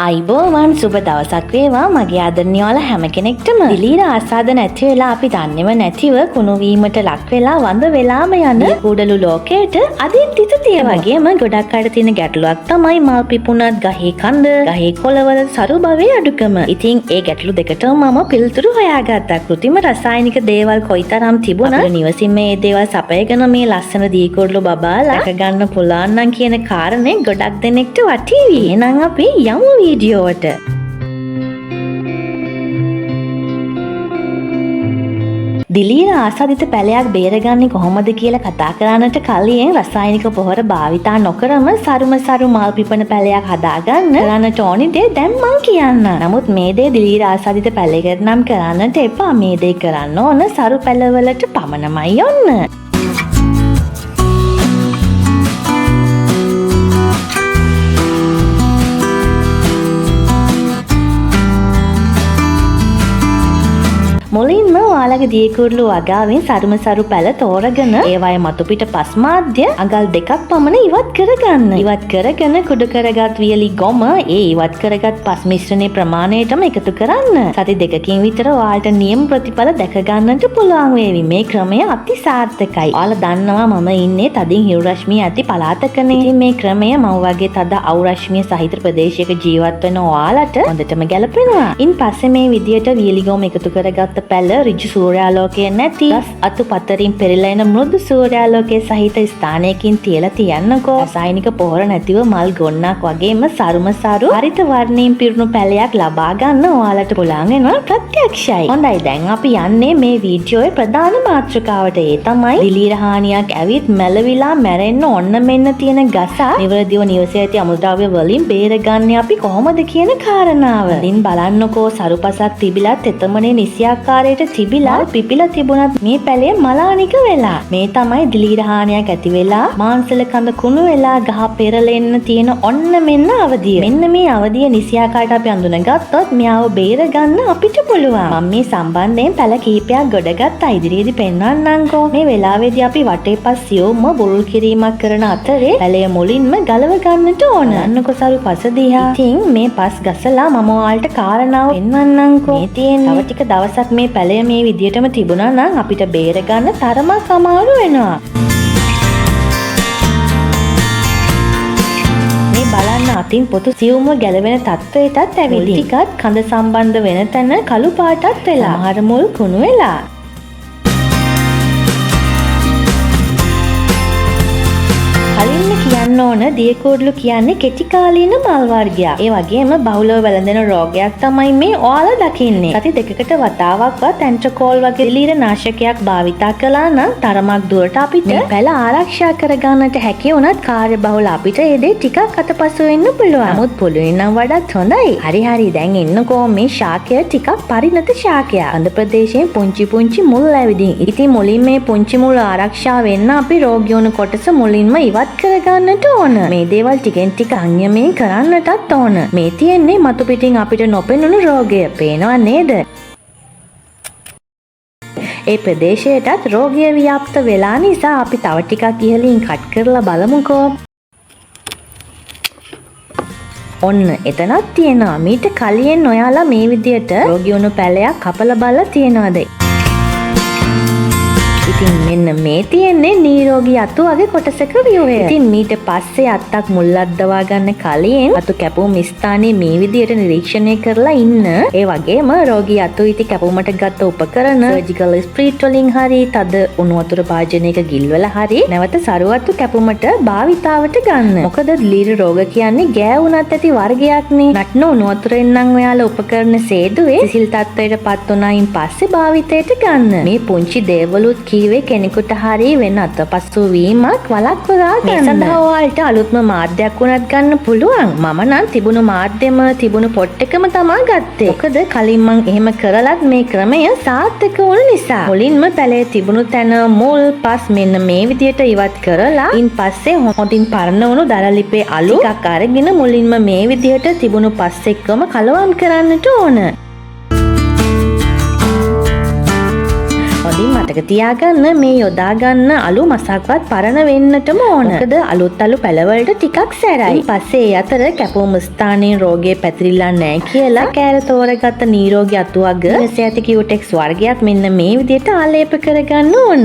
අයිබෝවන් සුබ දවසක් වේවා මගේ ආදරණීය හැම කෙනෙක්ටම. දිලීර ආසාද නැති වෙලා අපි දන්නේම නැතිව කුණු වීමට ලක් වෙලා වඳ වෙලාම යන කුඩලු ලෝකයට අදිත් තිතතිය වගේම ගොඩක් අයට තියෙන ගැටලුවක් තමයි මල් පිපුණත් ගහේ කඳ, ගහේ කොළවල සරු භවයේ අඩුකම. ඉතින් ඒ ගැටලු දෙකටම මම පිළිතුරු හොයාගත්තා. කෘත්‍රිම රසායනික දේවල් කොයිතරම් තිබුණත් අපේ නිවසින් මේ දේවල් සපයගෙන මේ ලස්සන දීකුඩලු බබාලා රැක ගන්න පුළුවන් නම් කියන කාරණේ ගොඩක් දෙනෙක්ට වටීවි. එහෙනම් අපි යමු වීඩියෝවට. දිලීර ආසාදිත පැලයක් බේරගන්නේ කොහොමද කියලා කතා කරන්නට කලින් රසායනික පොහොර භාවිතා නොකරම සරු මල් පිපෙන පැලයක් හදාගන්න කරන්නට ඕනි දේ දැන් මං කියන්න. නමුත් මේ දේ දිලීර ආසාදිත පැලයකට නම් කරන්නට එපා. මේ දේ කරන්න ඕන සරු පැලවලට පමණමයි ඔන්න. මුලින්ම ඔයාලගේ දීකුඩලු වගාවෙන් සරු පැල තෝරගෙන ඒවායේ මතු පිට පස් මාධ්‍ය අඟල් 2ක් පමණ ඉවත් කරගන්න. ඉවත් කරගෙන කුඩු කරගත් වියලි ගොම ඒ ඉවත් කරගත් පස් මිශ්‍රණයේ ප්‍රමාණයටම එකතු කරන්න. සති 2කින් විතර ඔයාලට නියම ප්‍රතිඵල දැක ගන්නට පුළුවන් වේවි. මේ ක්‍රමය අති සාර්ථකයි. ඔයාලා දන්නවා මම ඉන්නේ තදින් හිරු රශ්මිය ඇති පළාතකනේ. ඉතින් මේ ක්‍රමය මම වගේ තද අවු රශ්මිය සහිත ප්‍රදේශයක ජීවත් වෙන ඔයාලට හොඳටම ගැලපෙනවා. ඉන් පස්සේ මේ විදියට වියලි ගොම එකතු කරගත්ත පැල ඍජු සූර්යාලෝකයේ නැති ගස් අතු පතරින් පෙරලා එන මෘදු සූර්යාලෝකයේ සහිත ස්ථානයකින් තියලා තියන්නකෝ. රසායනික පොහොර නැතිව මල් ගොන්නක් වගේම සරු හරිත වර්ණයෙන් පිරුණු පැලයක් ලබා ගන්න ඔයාලට පුළුවන් වෙනවා ප්‍රත්‍යක්ෂයි. හොඳයි දැන් අපි යන්නේ මේ වීඩියෝයේ ප්‍රධාන මාතෘකාවට. ඒ තමයි දිලීර හානියක් ඇවිත් මැලවිලා මැරෙන්න ඔන්න මෙන්න තියෙන ගස නිවැරදිව නිවසේ ඇති අමුද්‍රව්‍ය වලින් බේරගන්නේ අපි කොහොමද කියන කාරණාව. ඉතින් බලන්නකෝ සරුපසක් තිබිලත් එතමනේ නිසියාකාරයට තිබිලා පිපිලා තිබුණත් මේ පැලේ මලානික වෙලා. මේ තමයි දිලීර හානියක් ඇති වෙලා මාංශල කඳ කුණු වෙලා ගහ පෙරලෙන්න තියෙන ඔන්න මෙන්න අවදිය. මෙන්න මේ අවදිය නිසියාකාරයට අපි අඳුනගත්තොත් මෙයාව බේර ගන්න අපිට පුළුවන්. මම මේ සම්බන්ධයෙන් පැල කීපයක් ගොඩගත්තා. ඉදිරියේදී පෙන්වන්නම්කෝ. මේ වෙලාවේදී අපි වටේ පස්සියොම බුරුල් කිරීමක් කරන අතරේ පැලය මුලින්ම ගලව ගන්නට ඕන. අන්නකො සරු පස දිහා. ඉතින් මේ පස් ගසලා මම ඔයාලට කාරණාව පෙන්වන්නම්කෝ. මේ තියෙන තව ටික දවසක් මේ පැලය මේ විදියටම තිබුණා නම් අපිට බේර ගන්න තරමක් අමාරු වෙනවා. මේ බලන්න අතින් පොතු සියුම්ව ගැලවෙන තත්වයටත් ඇවිල්ලා ටිකක් කඳ සම්බන්ධ වෙන තැන කළු පාටත් වෙලා සමහර මුල් කුණු වෙලා. කලින්ම කියන්න ඕන දියකුඩලු කියන්නේ කෙටි කාලීන මල් වර්ගයක්. ඒ වගේම බහුලව වැළඳෙන රෝගයක් තමයි මේ ඔයාලා දකින්නේ. සති 2කට වතාවක්වත් ඇන්ට්‍රකෝල් වගේ දිලීර නාශකයක් භාවිතා කළා නම් තරමක් දුරට අපිට මේ පැල ආරක්ෂා කරගන්නට හැකි වුණත් කාර්යබහුල අපිට ඒ දේ ටිකක් අතපසු වෙන්න පුළුවන්. නමුත් පුළුවන් නම් වඩාත් හොඳයි. හරි දැන් එන්නකෝ මේ ශාකය ටිකක් පරිණත ශාකයක්. අන්ධ ප්‍රදේශයෙන් පුංචි මුල් ඇවිදින්. ඉතින් මුලින් මේ පුංචි මුල් ආරක්ෂා වෙන්න අපි රෝගියෝන කොටස මුලින්ම ඉවත් කරගන්නට ඕන. මේ දේවල් ටිකෙන් ටික අන්‍යමයෙන් කරන්නටත් ඕන. මේ තියෙන්නේ මතු පිටින් අපිට නොපෙනුණු රෝගය. පේනව නේද? ඒ ප්‍රදේශයටත් රෝගය ව්‍යාප්ත වෙලා නිසා අපි තව ටිකක් ඉහළින් කට් කරලා බලමුකෝ. ඔන්න එතනක් තියෙනවා. මීට කලින් ඔයාලා මේ විදියට රෝගියුණු පැලයක් කපලා බලලා තියෙනවද? ඉතින් මෙන්න මේ තියෙන්නේ නිරෝගී අතු වගේ කොටසක ව්‍යුහය. ඉතින් මීට පස්සේ අත්තක් මුල් අද්දවා ගන්න කලින් අතු කැපුම් ස්ථානයේ මේ විදියට නිරීක්ෂණය කරලා ඉන්න. ඒ වගේම රෝගී අතු ඉති කැපුමට ගත්ත උපකරණ සර්ජිකල් ස්ප්‍රීට් වලින් හරි තද උණු වතුර භාජනයක ගිල්වලා හරි නැවත සරුවත්තු කැපුමට භාවිතාවට ගන්න. මොකද දිලීර රෝග කියන්නේ ගෑවුණත් ඇති වර්ගයක්නේ. නටන උණු වතුරෙන් නම් ඔයාලා උපකරණ සේදුවේ සිසිල් තත්ත්වයට පත් වුණායින් පස්සේ භාවිතයට ගන්න. මේ පුංචි දේවලුත් කීවේ කෙනෙකුට හරි වෙන අතපසු වීමක් වළක්වා ගන්න. මේ සඳහා ඔයාලට අලුත්ම මාධ්‍යයක් උනත් ගන්න පුළුවන්. මම නම් තිබුණු මාධ්‍යෙම තිබුණු පොට් එකම තමයි ගත්තේ. මොකද කලින් මං එහෙම කරලත් මේ ක්‍රමය සාර්ථක වුණ නිසා. මුලින්ම පැලේ තිබුණු තැන මුල් පස් මෙන්න මේ විදියට ඉවත් කරලා ඉන් පස්සේ හොඳින් පරණ වුණු දරලිපේ අලු ටිකක් අරගෙන මුලින්ම මේ විදියට තිබුණු පස් එක්කම කලවම් කරන්නට ඕන. හොඳින් මතක තියාගන්න මේ යොදා ගන්න අලු මසක්වත් පරණ වෙන්නටම ඕන. මොකද අලුත් අලු පැලවලට ටිකක් සැරයි. පස්සේ ඒ අතර කැපුම් ස්ථානයේ රෝගේ පැතිරිලා නැහැ කියලා කෑර තෝරගත්ත නිරෝගී අතුවග ඉවස ඇති කියුටෙක්ස් වර්ගයක් මෙන්න මේ විදිහට ආලේප කරගන්න ඕන.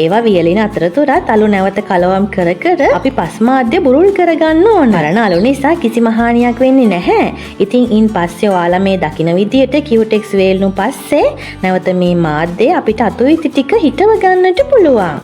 ඒවා වියලින අතරතුරත් අලු නැවත කලවම් කර කර අපි පස් මාධ්‍ය බුරුල් කරගන්න ඕන. පරණ අලු නිසා කිසිම හානියක් වෙන්නේ නැහැ. ඉතින් ඉන් පස්සේ ඔයාලා මේ දකින විදිහට කියුටෙක්ස් වේල්නු පස්සේ නැවත මේ මාධ්‍ය අපිට අතු ඉති ටික හිටව ගන්නට පුළුවන්.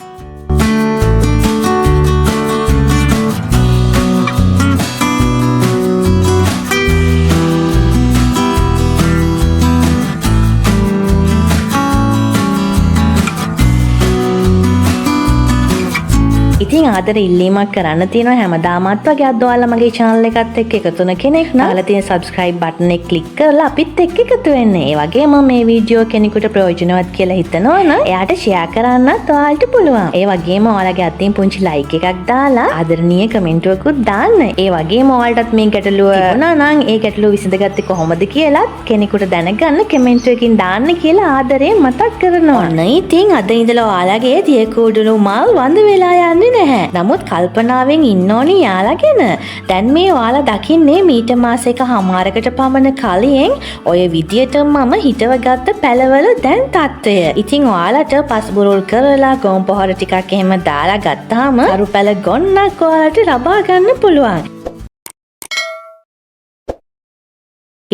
ඉතින් ආදර ඉල්ලීමක් කරන්න තියෙනවා හැමදාමත් වගේ අද ඔයාලා මගේ channel එකත් එක්ක එකතු වෙන කෙනෙක් නම් ඔයාලා තියෙන subscribe button එක click කරලා අපිත් එක්ක එකතු වෙන්න. ඒ වගේම මේ වීඩියෝ කෙනෙකුට ප්‍රයෝජනවත් කියලා හිතනවා නම් එයාට share කරන්නත් ඔයාලට පුළුවන්. ඒ වගේම ඔයාලගේ අතින් පුංචි like එකක් දාලා ආදරණීය comment එකකුත් දාන්න. ඒ වගේම ඔයාලටත් මේ ගැටලුව තිබුණා නම් ඒ ගැටලුව විසඳගත්තේ කොහොමද කියලා කෙනෙකුට දැනගන්න comment එකකින් දාන්න කියලා ආදරයෙන් මතක් කරනවා. ඔන්න ඉතින් අද ඉඳලා ඔයාලගේ දිය කුඩුණු මල් වඳ වෙලා යන්නේ නැහැ. නමුත් කල්පනාවෙන් ඉන්න ඕනි යාලා ගැන. දැන් මේ ඔයාලා දකින්නේ මීට මාසයක හමාරකට පමණ කලින් ඔය විදියට මම හිටවගත්ත පැලවල දැන් තත්ත්වය. ඉතින් ඔයාලට පස්බුරුල් කරලා ගොම් පොහොර ටිකක් එහෙම දාලා ගත්තාම අරු පැල ගොන්නක් ඔයාලට ලබා ගන්න පුළුවන්.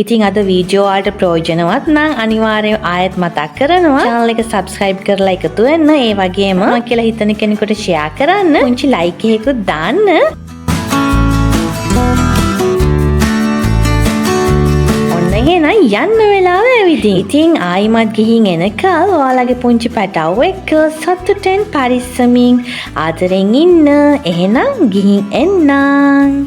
ඉතින් අද වීඩියෝ වලට ප්‍රයෝජනවත් නම් අනිවාර්යයෙන් ආයෙත් මතක් කරනවා channel එක subscribe කරලා එකතු වෙන්න. ඒ වගේම මම කියලා හිතන කෙනෙකුට share කරන්න. පුංචි like එකකුත් දාන්න. ඔන්න එහෙනම් යන්න වෙලාව ඇවිදින්. ඉතින් ආයිමත් ගිහින් එනකල් ඔයාලගේ පුංචි පැටව් එක්ක සතුටෙන් පරිස්සමින් ආදරෙන් ඉන්න. එහෙනම් ගිහින් එන්නම්.